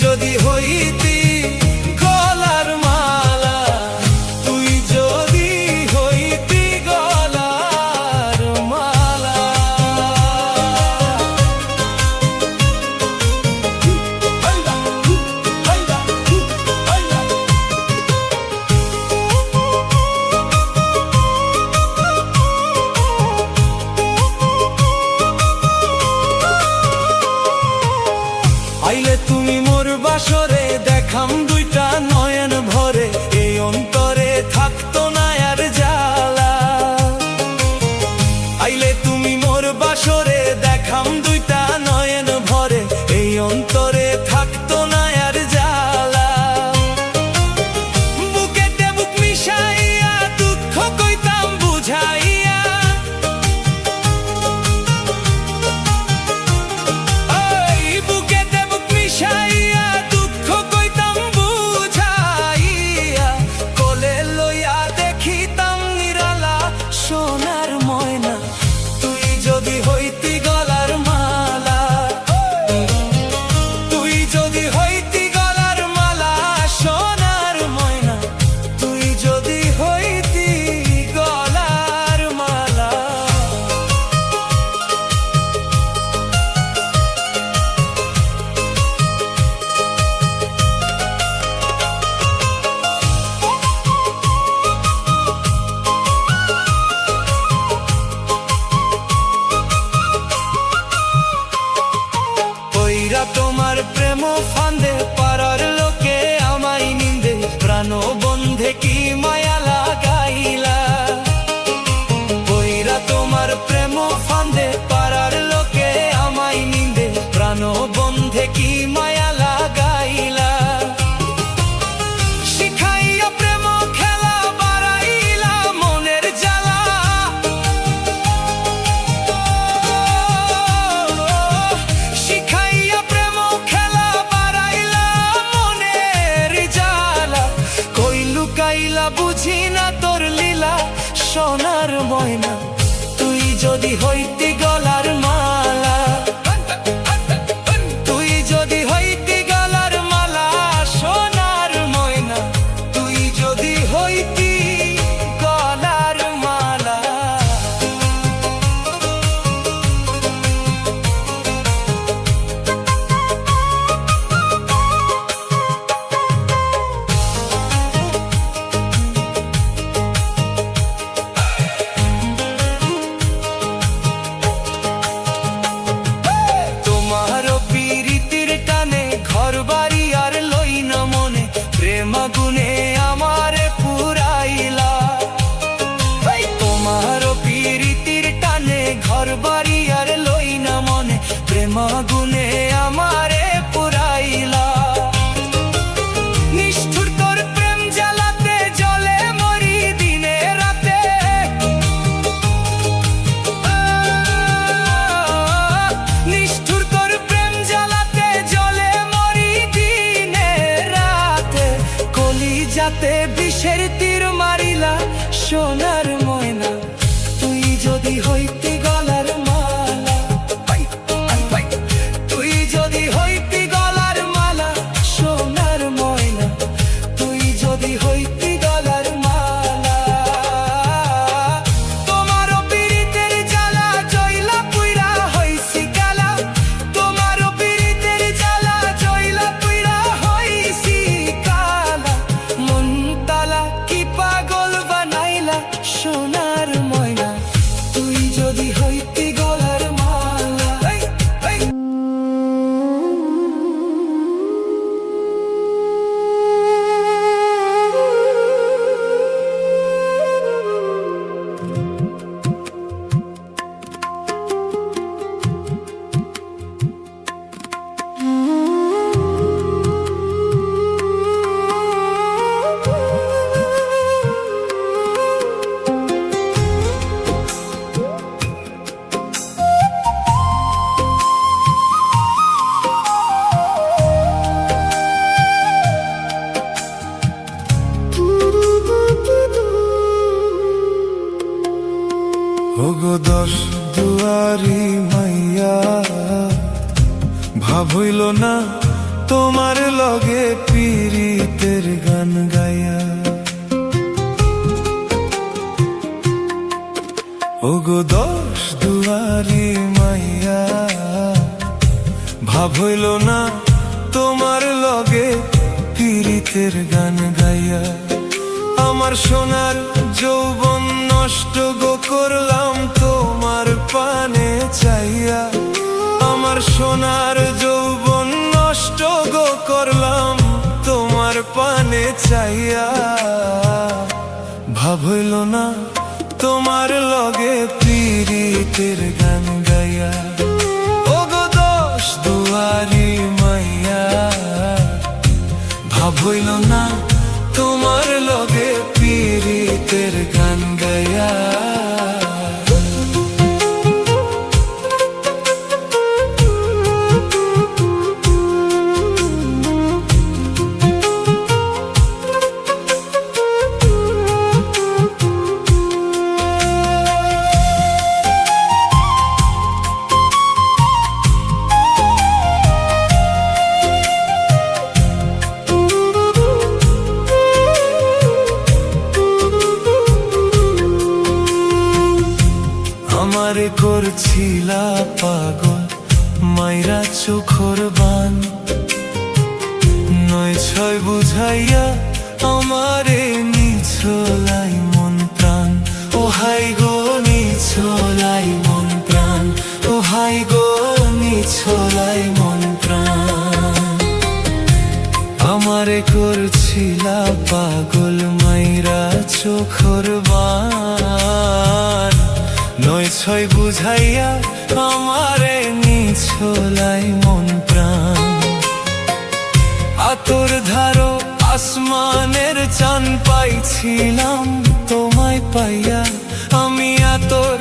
যদি হইতি গলার মালা, তুই যদি হইতি গলার মালা। আইলে তুমি মোর বাসরে, দেখাম দুইটা নয়ন ভরে, এই অন্তরে থাকতো না আর জ্বালা। আইলে তুমি মোর বাসরে, দেখাম দুইটা নয়ন ভরে, এই অন্তরে থাকতো না আর জ্বালা। বুকেতে বুক মিশাইয়া দুঃখ কইতাম বুঝাইয়া, মিশাইয়া দুঃখ কইতাম বুঝাইয়া, কোলে লইয়া দেখিতাম নিরালা সোনার ময়না, তুই যদি হইতি গলার মালা, তুই যদি হইতি গলার মালা, সোনার ময়না, তুই যদি হইতি গলার মালা। তোমার প্রেম ফান্দে পারার লোকে আমায় নিন্দে, প্রাণ বন্ধে কি মায়া লাগাইলা। বইরা তোমার প্রেম ফান্দে পারার লোকে আমায় নিন্দে, প্রাণ বন্ধে কি মায়া লাগাইলা। শিখাইয়া প্রেম খেলা বাড়াইলা মনের জ্বালা, শিখাইয়া প্রেম খেলা বাড়াইলা মনের জ্বালা। কই লুকাইলা বুঝি না তোর লীলা সোনার ময়না, তুই যদি হইতি গলার মালা, তুই যদি হইতি গলার মালা, সোনার ময়না, তুই যদি হইতি গলার মালা। বাড়ি আর লই না মনে, প্রেম আগুনে আমারে পুরাইলা। তোমার প্রীতির টানে ঘর বাড়ি আর লই না মনে, প্রেম আগুনে আমারে পুরাইলা। নিষ্ঠুর তোর প্রেম জ্বালাতে জ্বলে মরি দিনে রাতে, নিষ্ঠুর তোর প্রেম জ্বালাতে জ্বলে যাতে বিষের তীর মারিলা সোনার ময়না, তুই যদি হইতি গলার মালা, তুই যদি হইতি গলার মালা, সোনার ময়না, তুই যদি হইতি গলার মালা। তোমারও পীড়িতের জ্বালা জইলা পুইরা হইছি কালা, তোমারও পীড়িতের জ্বালা জইলা পুইরা হইছি কালা। মনতালা কি পাগল বানাইলা সোনার ময়না, তুই যদি হইতি গলার মালা। ওগো দশ দুয়ারি মাইয়া, ভাব হইল না তোমার লগে পীড়িতের গান গাইয়া। ওগো 10 দুয়ারি মাইয়া, ভাব হইল না তোমার লগে পীড়িতের গান গাইয়া। আমার সোনার যৌবন নষ্ট গো করলাম তোমার পানে চাইয়া। আমার সোনার যৌবন নষ্ট গো করলাম তোমার পানে চাইয়া। ভাব হইল না তোমার লগে পীড়িতের গান গাইয়া। ওগো 10 দুয়ারি মাইয়া, ভাব হইল না তোমার লগে পীড়িতের গান গাইয়া। আমারে করছিলা পাগল মাইরা চোখর বান। 9-6 বুঝাইয়া আমারে নিছোলাই মন প্রাণ। ও হাই গো নিছোলাই মন প্রাণ, ও হাই গো নিছোলাই মন প্রাণ। আমারে করছিলা পাগল মাইরা চোখর বান। 9-6 বুঝাইয়া আমারে নিছোলাই মন প্রাণ। আতর ধারো আসমানের চান পাইছিলাম তোমায় পাইয়া। আমি আতর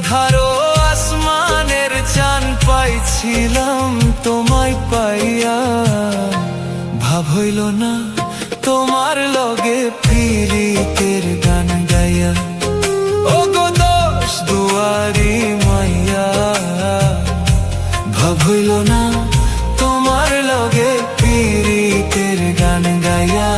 ধারো আসমানের চান পাইছিলাম তোমায় পাইয়া। ভাব হইল না তোমার লগে পীড়িতের গান গাইয়া। ওগো 10 দুয়ারি মাইয়া, ভাব হইল না তোমার লগে পীড়িতের গান গাইয়া।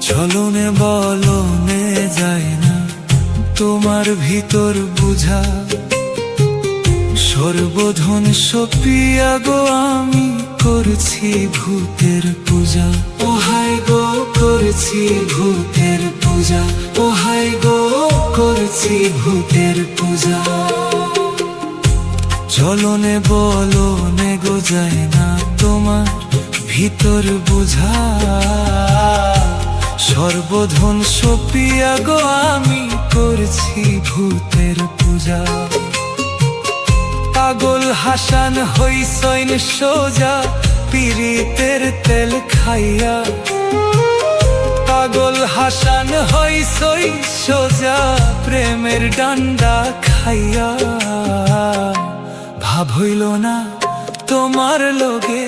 চলনে বলনে যায় না তোমার ভিতর বুঝা। সর্বধন সপিয়া গো আমি করছি ভূতের পূজা। ও হাই গো করছি ভূতের পূজা, ও হাই গো করছি ভূতের পূজা। চলনে বলনে গো যায় না তোমার ভিতর বুঝা। সর্বধন সপিয়া গো আমি করছি ভূতের পূজা। পাগল হাসান হইসইন সোজা পীড়িতের তেল খাইয়া। পাগল হাসান হইসই সোজা প্রেমের ডান্ডা খাইয়া। ভাব হইল না তোমার লগে